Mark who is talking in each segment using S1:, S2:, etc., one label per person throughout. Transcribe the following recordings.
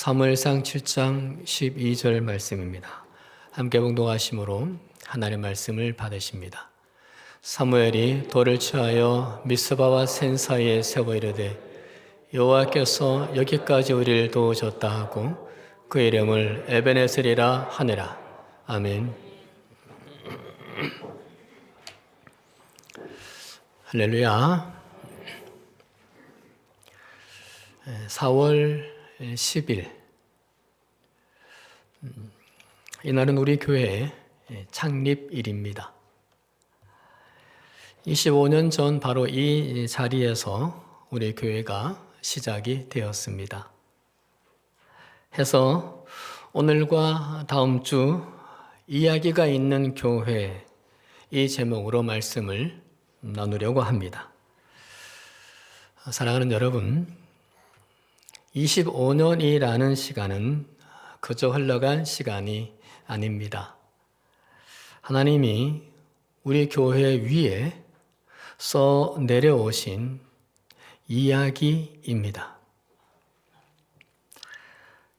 S1: 사무엘상 7장 12절 말씀입니다. 함께 봉독하심으로 하나님의 말씀을 받으십니다. 사무엘이 돌을 취하여 미스바와 센 사이에 세워 이르되 여호와께서 여기까지 우리를 도우셨다 하고 그 이름을 에벤에셀이라 하니라. 아멘. 할렐루야. 4월 10일 이날은 우리 교회의 창립일입니다. 25년 전 바로 이 자리에서 우리 교회가 시작이 되었습니다. 해서 오늘과 다음 주 이야기가 있는 교회 이 제목으로 말씀을 나누려고 합니다. 사랑하는 여러분, 25년이라는 시간은 그저 흘러간 시간이 아닙니다. 하나님이 우리 교회 위에 써 내려오신 이야기입니다.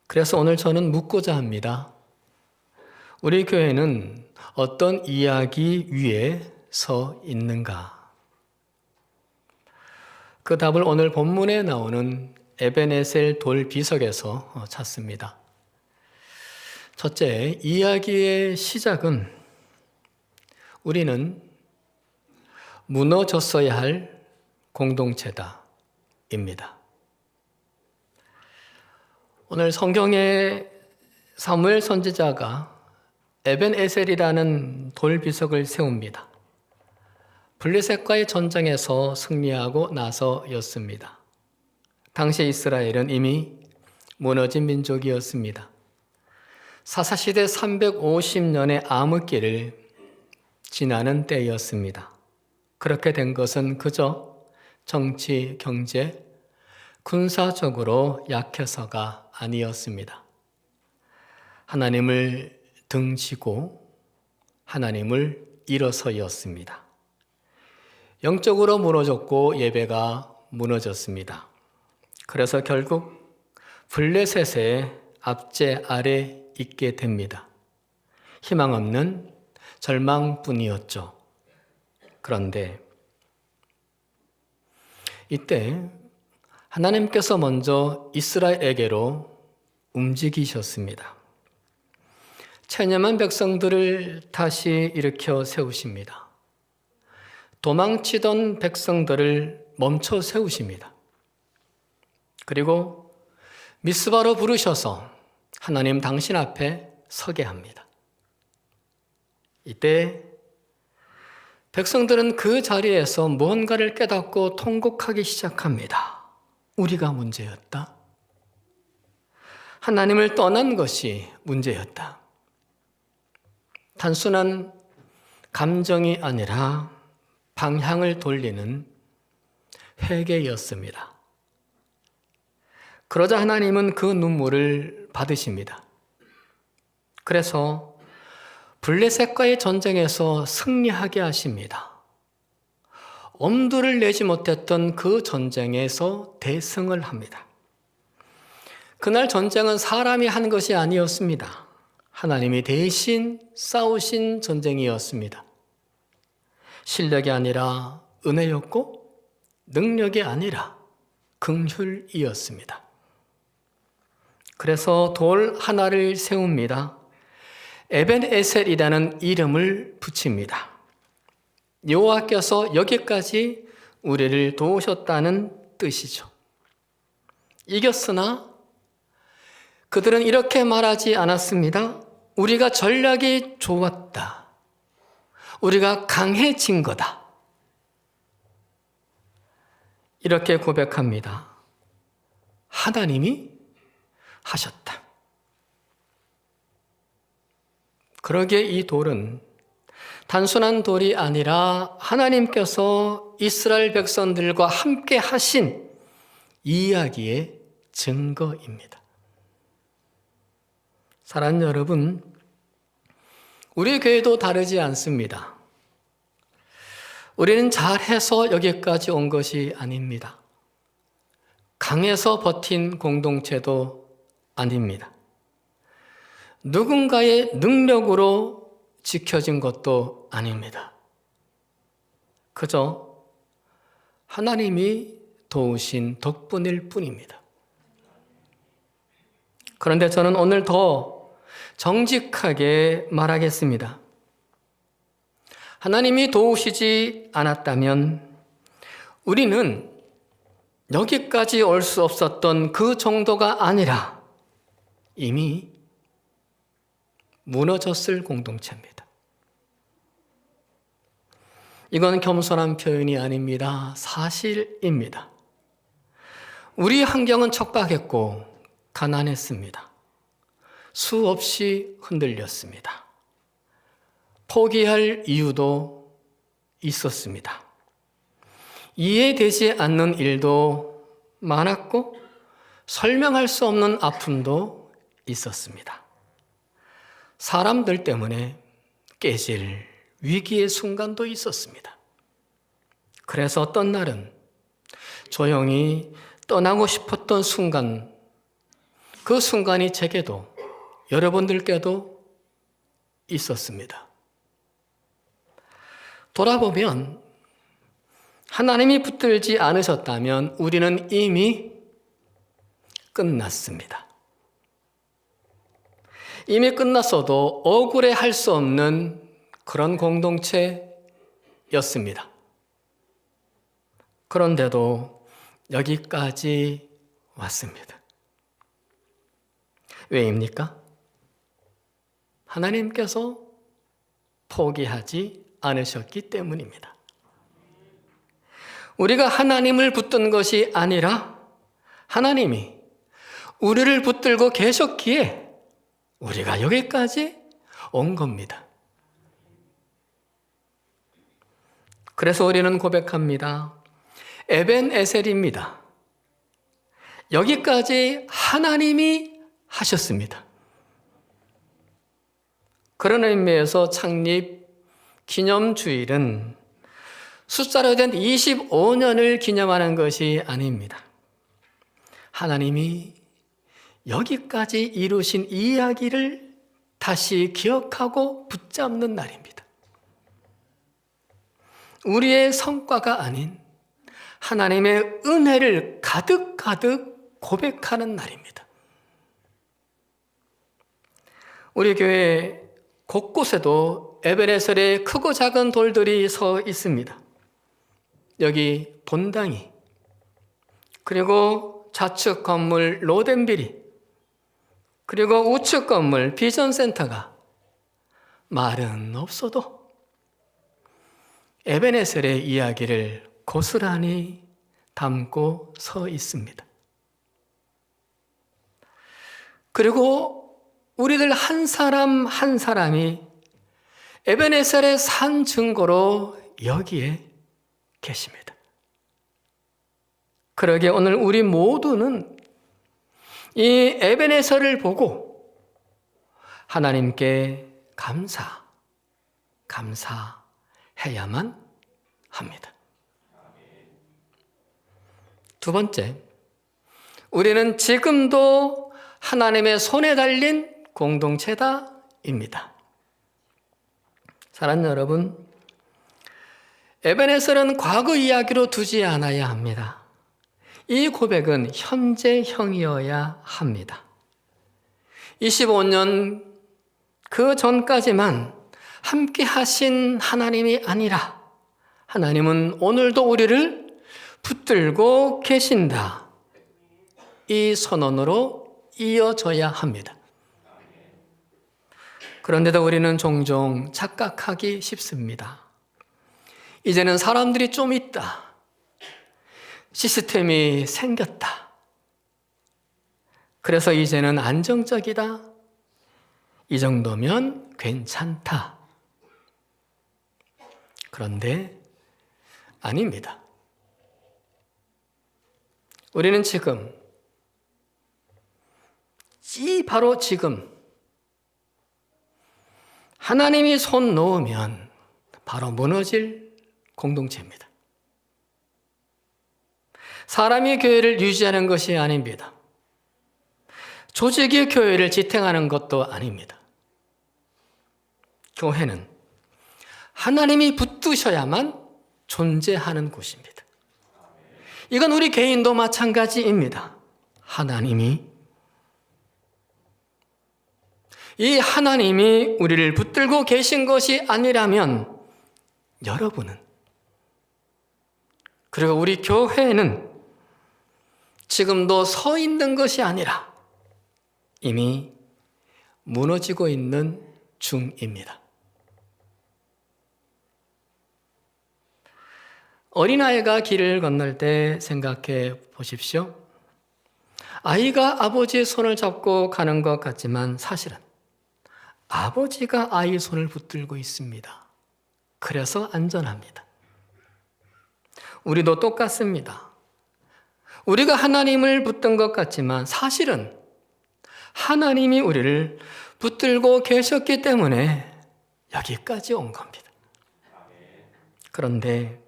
S1: 그래서 오늘 저는 묻고자 합니다. 우리 교회는 어떤 이야기 위에 서 있는가? 그 답을 오늘 본문에 나오는 에벤에셀 돌 비석에서 찾습니다. 첫째, 이야기의 시작은 우리는 무너졌어야 할 공동체다입니다. 오늘 성경의 사무엘 선지자가 에벤에셀이라는 돌 비석을 세웁니다. 블레셋과의 전쟁에서 승리하고 나서였습니다. 당시 이스라엘은 이미 무너진 민족이었습니다. 사사시대 350년의 암흑기를 지나는 때였습니다. 그렇게 된 것은 그저 정치, 경제, 군사적으로 약해서가 아니었습니다. 하나님을 등지고 하나님을 잃어서였습니다. 영적으로 무너졌고 예배가 무너졌습니다. 그래서 결국 블레셋의 압제 아래 있게 됩니다. 희망 없는 절망뿐이었죠. 그런데 이때 하나님께서 먼저 이스라엘에게로 움직이셨습니다. 체념한 백성들을 다시 일으켜 세우십니다. 도망치던 백성들을 멈춰 세우십니다. 그리고 미스바로 부르셔서 하나님 당신 앞에 서게 합니다. 이때 백성들은 그 자리에서 무언가를 깨닫고 통곡하기 시작합니다. 우리가 문제였다. 하나님을 떠난 것이 문제였다. 단순한 감정이 아니라 방향을 돌리는 회개였습니다. 그러자 하나님은 그 눈물을 받으십니다. 그래서 블레셋과의 전쟁에서 승리하게 하십니다. 엄두를 내지 못했던 그 전쟁에서 대승을 합니다. 그날 전쟁은 사람이 한 것이 아니었습니다. 하나님이 대신 싸우신 전쟁이었습니다. 실력이 아니라 은혜였고 능력이 아니라 긍휼이었습니다. 그래서 돌 하나를 세웁니다. 에벤에셀이라는 이름을 붙입니다. 여호와께서 여기까지 우리를 도우셨다는 뜻이죠. 이겼으나 그들은 이렇게 말하지 않았습니다. 우리가 전략이 좋았다. 우리가 강해진 거다. 이렇게 고백합니다. 하나님이 하셨다. 그러기에 이 돌은 단순한 돌이 아니라 하나님께서 이스라엘 백성들과 함께 하신 이야기의 증거입니다. 사랑하는 여러분, 우리 교회도 다르지 않습니다. 우리는 잘해서 여기까지 온 것이 아닙니다. 강해서 버틴 공동체도 아닙니다. 누군가의 능력으로 지켜진 것도 아닙니다. 그저 하나님이 도우신 덕분일 뿐입니다. 그런데 저는 오늘 더 정직하게 말하겠습니다. 하나님이 도우시지 않았다면 우리는 여기까지 올 수 없었던 그 정도가 아니라 이미 무너졌을 공동체입니다. 이건 겸손한 표현이 아닙니다. 사실입니다. 우리 환경은 척박했고 가난했습니다. 수없이 흔들렸습니다. 포기할 이유도 있었습니다. 이해되지 않는 일도 많았고 설명할 수 없는 아픔도 있었습니다. 사람들 때문에 깨질 위기의 순간도 있었습니다. 그래서 어떤 날은 조용히 떠나고 싶었던 순간, 그 순간이 제게도 여러분들께도 있었습니다. 돌아보면 하나님이 붙들지 않으셨다면 우리는 이미 끝났습니다. 이미 끝났어도 억울해할 수 없는 그런 공동체였습니다. 그런데도 여기까지 왔습니다. 왜입니까? 하나님께서 포기하지 않으셨기 때문입니다. 우리가 하나님을 붙든 것이 아니라 하나님이 우리를 붙들고 계셨기에 우리가 여기까지 온 겁니다. 그래서 우리는 고백합니다. 에벤에셀입니다. 여기까지 하나님이 하셨습니다. 그런 의미에서 창립 기념주일은 숫자로 된 25년을 기념하는 것이 아닙니다. 하나님이 여기까지 이루신 이야기를 다시 기억하고 붙잡는 날입니다. 우리의 성과가 아닌 하나님의 은혜를 가득가득 고백하는 날입니다. 우리 교회 곳곳에도 에베네셀의 크고 작은 돌들이 서 있습니다. 여기 본당이, 그리고 좌측 건물 로덴빌이, 그리고 우측 건물 비전센터가 말은 없어도 에베네셀의 이야기를 고스란히 담고 서 있습니다. 그리고 우리들 한 사람 한 사람이 에베네셀의 산 증거로 여기에 계십니다. 그러기에 오늘 우리 모두는 이 에베네셀을 보고 하나님께 감사해야만 합니다. 두 번째, 우리는 지금도 하나님의 손에 달린 공동체다입니다. 사랑하는 여러분, 에베네셀은 과거 이야기로 두지 않아야 합니다. 이 고백은 현재형이어야 합니다. 25년 그 전까지만 함께 하신 하나님이 아니라 하나님은 오늘도 우리를 붙들고 계신다. 이 선언으로 이어져야 합니다. 그런데도 우리는 종종 착각하기 쉽습니다. 이제는 사람들이 좀 있다. 시스템이 생겼다. 그래서 이제는 안정적이다. 이 정도면 괜찮다. 그런데 아닙니다. 우리는 지금, 바로 지금 하나님이 손 놓으면 바로 무너질 공동체입니다. 사람이 교회를 유지하는 것이 아닙니다. 조직이 교회를 지탱하는 것도 아닙니다. 교회는 하나님이 붙드셔야만 존재하는 곳입니다. 이건 우리 개인도 마찬가지입니다. 이 하나님이 우리를 붙들고 계신 것이 아니라면 여러분은, 그리고 우리 교회는 지금도 서 있는 것이 아니라 이미 무너지고 있는 중입니다. 어린아이가 길을 건널 때 생각해 보십시오. 아이가 아버지의 손을 잡고 가는 것 같지만 사실은 아버지가 아이의 손을 붙들고 있습니다. 그래서 안전합니다. 우리도 똑같습니다. 우리가 하나님을 붙든 것 같지만 사실은 하나님이 우리를 붙들고 계셨기 때문에 여기까지 온 겁니다. 그런데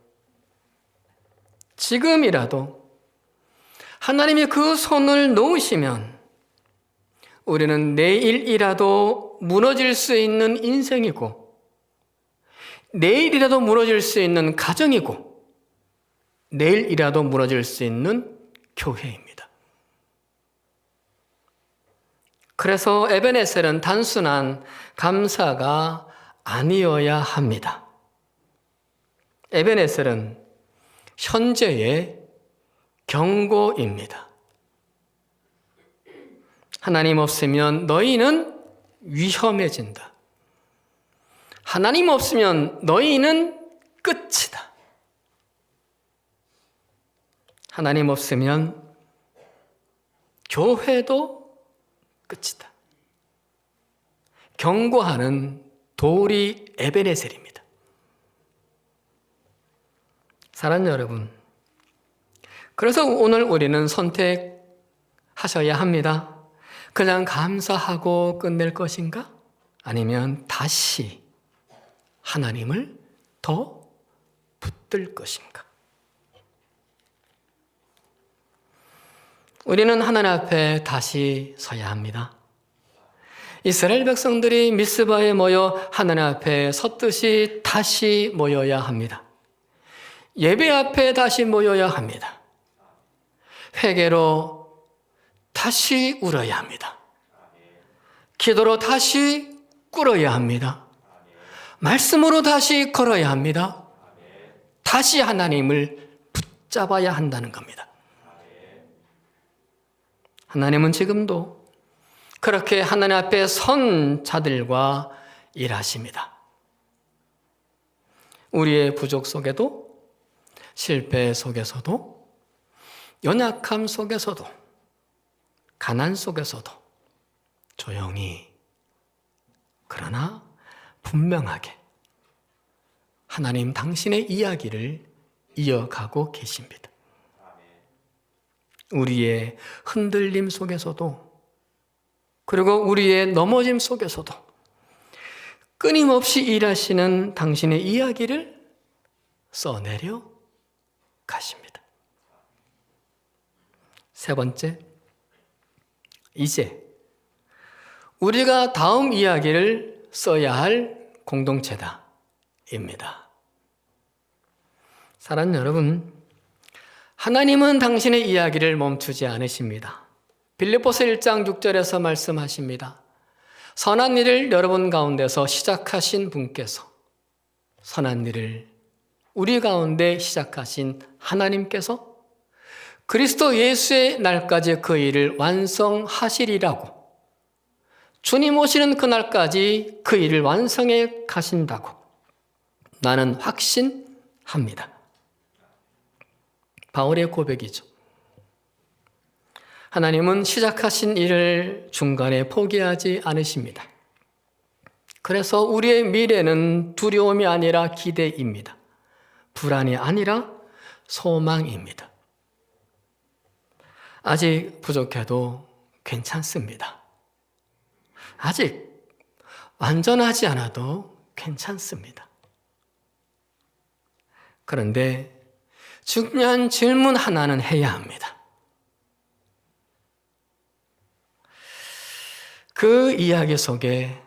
S1: 지금이라도 하나님이 그 손을 놓으시면 우리는 내일이라도 무너질 수 있는 인생이고, 내일이라도 무너질 수 있는 가정이고, 내일이라도 무너질 수 있는 교회입니다. 그래서 에베네셀은 단순한 감사가 아니어야 합니다. 에베네셀은 현재의 경고입니다. 하나님 없으면 너희는 위험해진다. 하나님 없으면 너희는 끝이다. 하나님 없으면 교회도 끝이다. 경고하는 돌이 에베네셀입니다. 사랑하는 여러분, 그래서 오늘 우리는 선택하셔야 합니다. 그냥 감사하고 끝낼 것인가? 아니면 다시 하나님을 더 붙들 것인가? 우리는 하나님 앞에 다시 서야 합니다. 이스라엘 백성들이 미스바에 모여 하나님 앞에 섰듯이 다시 모여야 합니다. 예배 앞에 다시 모여야 합니다. 회개로 다시 울어야 합니다. 기도로 다시 꿇어야 합니다. 말씀으로 다시 걸어야 합니다. 다시 하나님을 붙잡아야 한다는 겁니다. 하나님은 지금도 그렇게 하나님 앞에 선 자들과 일하십니다. 우리의 부족 속에도, 실패 속에서도, 연약함 속에서도, 가난 속에서도 조용히, 그러나 분명하게 하나님 당신의 이야기를 이어가고 계십니다. 우리의 흔들림 속에서도, 그리고 우리의 넘어짐 속에서도 끊임없이 일하시는 당신의 이야기를 써내려 가십니다. 세 번째, 이제 우리가 다음 이야기를 써야 할 공동체다입니다. 사랑하는 여러분, 하나님은 당신의 이야기를 멈추지 않으십니다. 빌립보서 1장 6절에서 말씀하십니다. 선한 일을 여러분 가운데서 시작하신 분께서, 선한 일을 우리 가운데 시작하신 하나님께서 그리스도 예수의 날까지 그 일을 완성하시리라고, 주님 오시는 그날까지 그 일을 완성해 가신다고 나는 확신합니다. 바울의 고백이죠. 하나님은 시작하신 일을 중간에 포기하지 않으십니다. 그래서 우리의 미래는 두려움이 아니라 기대입니다. 불안이 아니라 소망입니다. 아직 부족해도 괜찮습니다. 아직 완전하지 않아도 괜찮습니다. 그런데 중요한 질문 하나는 해야 합니다. 그 이야기 속에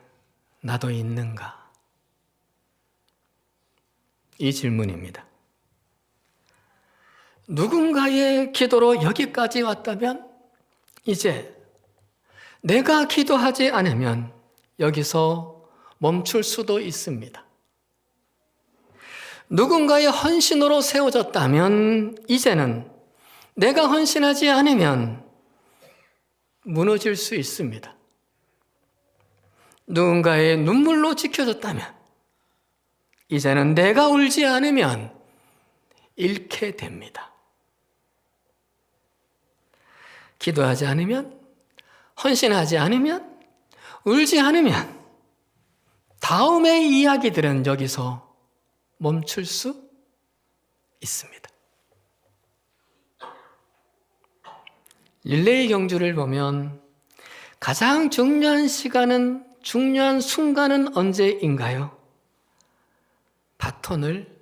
S1: 나도 있는가? 이 질문입니다. 누군가의 기도로 여기까지 왔다면 이제 내가 기도하지 않으면 여기서 멈출 수도 있습니다. 누군가의 헌신으로 세워졌다면 이제는 내가 헌신하지 않으면 무너질 수 있습니다. 누군가의 눈물로 지켜졌다면 이제는 내가 울지 않으면 잃게 됩니다. 기도하지 않으면, 헌신하지 않으면, 울지 않으면 다음의 이야기들은 여기서 멈출 수 있습니다. 릴레이 경주를 보면 가장 중요한 순간은 언제인가요? 바톤을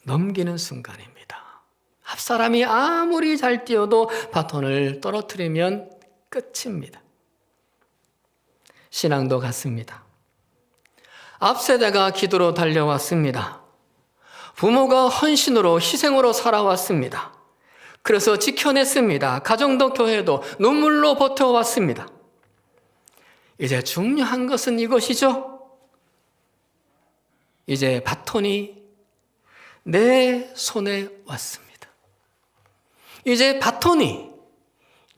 S1: 넘기는 순간입니다. 앞사람이 아무리 잘 뛰어도 바톤을 떨어뜨리면 끝입니다. 신앙도 같습니다. 앞세대가 기도로 달려왔습니다. 부모가 헌신으로 희생으로 살아왔습니다. 그래서 지켜냈습니다. 가정도 교회도 눈물로 버텨왔습니다. 이제 중요한 것은 이것이죠. 이제 바톤이 내 손에 왔습니다. 이제 바톤이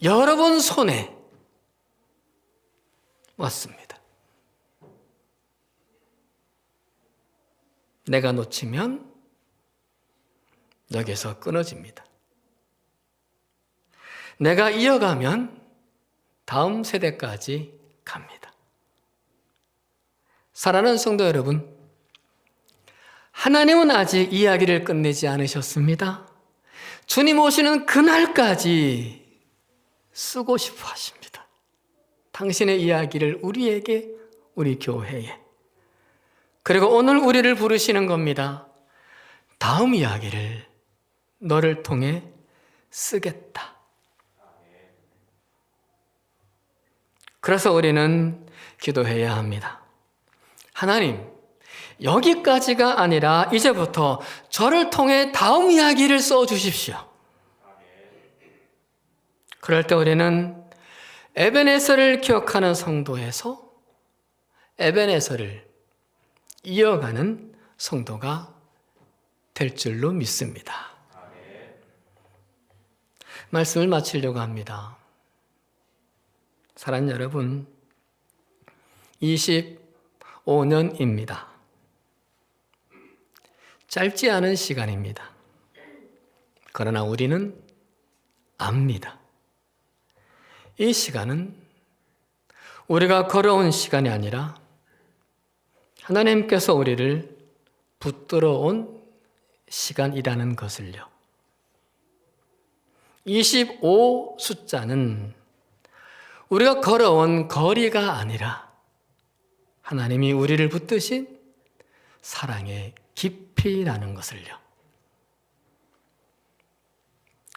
S1: 여러분 손에 왔습니다. 내가 놓치면 여기서 끊어집니다. 내가 이어가면 다음 세대까지 갑니다. 사랑하는 성도 여러분, 하나님은 아직 이야기를 끝내지 않으셨습니다. 주님 오시는 그날까지 쓰고 싶어 하십니다. 당신의 이야기를 우리에게, 우리 교회에. 그리고 오늘 우리를 부르시는 겁니다. 다음 이야기를 너를 통해 쓰겠다. 그래서 우리는 기도해야 합니다. 하나님, 여기까지가 아니라 이제부터 저를 통해 다음 이야기를 써주십시오. 그럴 때 우리는 에베네서를 기억하는 성도에서 에베네서를 이어가는 성도가 될 줄로 믿습니다. 말씀을 마치려고 합니다. 사랑하는 여러분, 25년입니다. 짧지 않은 시간입니다. 그러나 우리는 압니다. 이 시간은 우리가 걸어온 시간이 아니라 하나님께서 우리를 붙들어 온 시간이라는 것을요. 25 숫자는 우리가 걸어온 거리가 아니라 하나님이 우리를 붙드신 사랑의 깊이라는 것을요.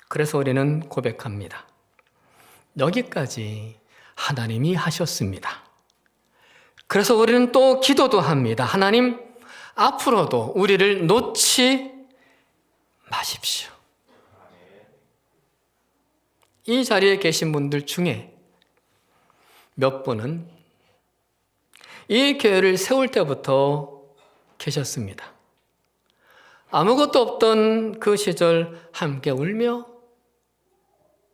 S1: 그래서 우리는 고백합니다. 여기까지 하나님이 하셨습니다. 그래서 우리는 또 기도도 합니다. 하나님, 앞으로도 우리를 놓지 마십시오. 이 자리에 계신 분들 중에 몇 분은 이 교회를 세울 때부터 계셨습니다. 아무것도 없던 그 시절 함께 울며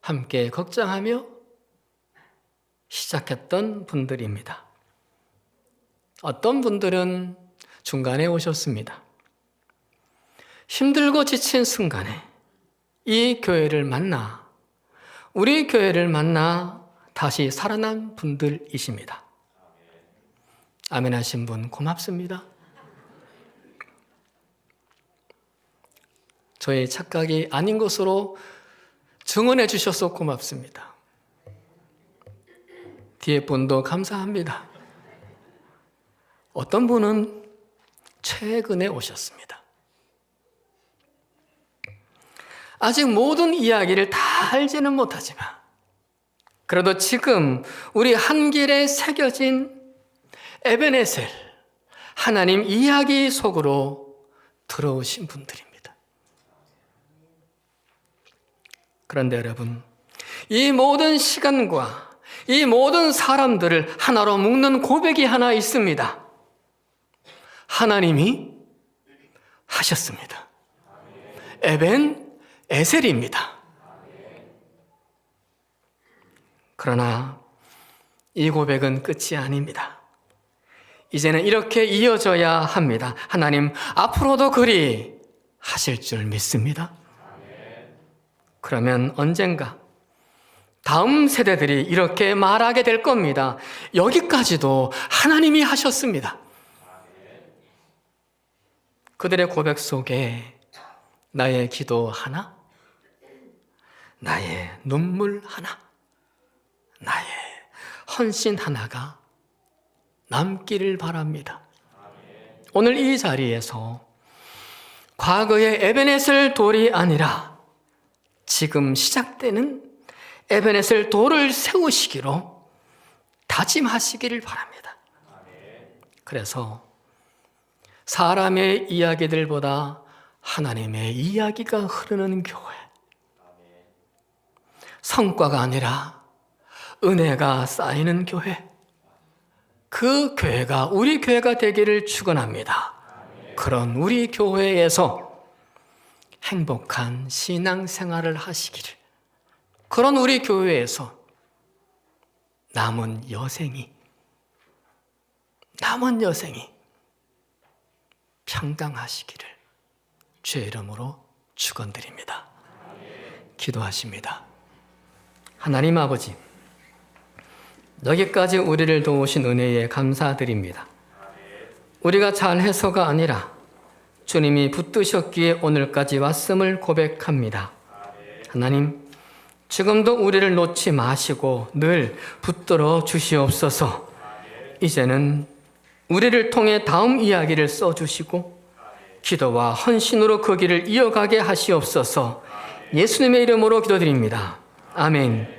S1: 함께 걱정하며 시작했던 분들입니다. 어떤 분들은 중간에 오셨습니다. 힘들고 지친 순간에 이 교회를 만나, 우리 교회를 만나 다시 살아난 분들이십니다. 아멘 하신 분 고맙습니다. 저의 착각이 아닌 것으로 증언해 주셔서 고맙습니다. 뒤에 분도 감사합니다. 어떤 분은 최근에 오셨습니다. 아직 모든 이야기를 다 알지는 못하지만 그래도 지금 우리 한길에 새겨진 에베네셀, 하나님 이야기 속으로 들어오신 분들입니다. 그런데 여러분, 이 모든 시간과 이 모든 사람들을 하나로 묶는 고백이 하나 있습니다. 하나님이 하셨습니다. 에벤에셀입니다. 그러나 이 고백은 끝이 아닙니다. 이제는 이렇게 이어져야 합니다. 하나님 앞으로도 그리 하실 줄 믿습니다. 그러면 언젠가 다음 세대들이 이렇게 말하게 될 겁니다. 여기까지도 하나님이 하셨습니다. 그들의 고백 속에 나의 기도 하나, 나의 눈물 하나, 나의 헌신 하나가 남기를 바랍니다. 오늘 이 자리에서 과거의 에베네셀 돌이 아니라 지금 시작되는 에베네셀 돌을 세우시기로 다짐하시기를 바랍니다. 그래서 사람의 이야기들보다 하나님의 이야기가 흐르는 교회, 성과가 아니라 은혜가 쌓이는 교회, 그 교회가 우리 교회가 되기를 축원합니다. 그런 우리 교회에서 행복한 신앙생활을 하시기를, 그런 우리 교회에서 남은 여생이 평강하시기를 주의 이름으로 축원드립니다. 기도하십니다. 하나님 아버지, 여기까지 우리를 도우신 은혜에 감사드립니다. 우리가 잘해서가 아니라 주님이 붙드셨기에 오늘까지 왔음을 고백합니다. 하나님, 지금도 우리를 놓지 마시고 늘 붙들어 주시옵소서. 이제는 우리를 통해 다음 이야기를 써주시고 기도와 헌신으로 그 길을 이어가게 하시옵소서. 예수님의 이름으로 기도드립니다. 아멘.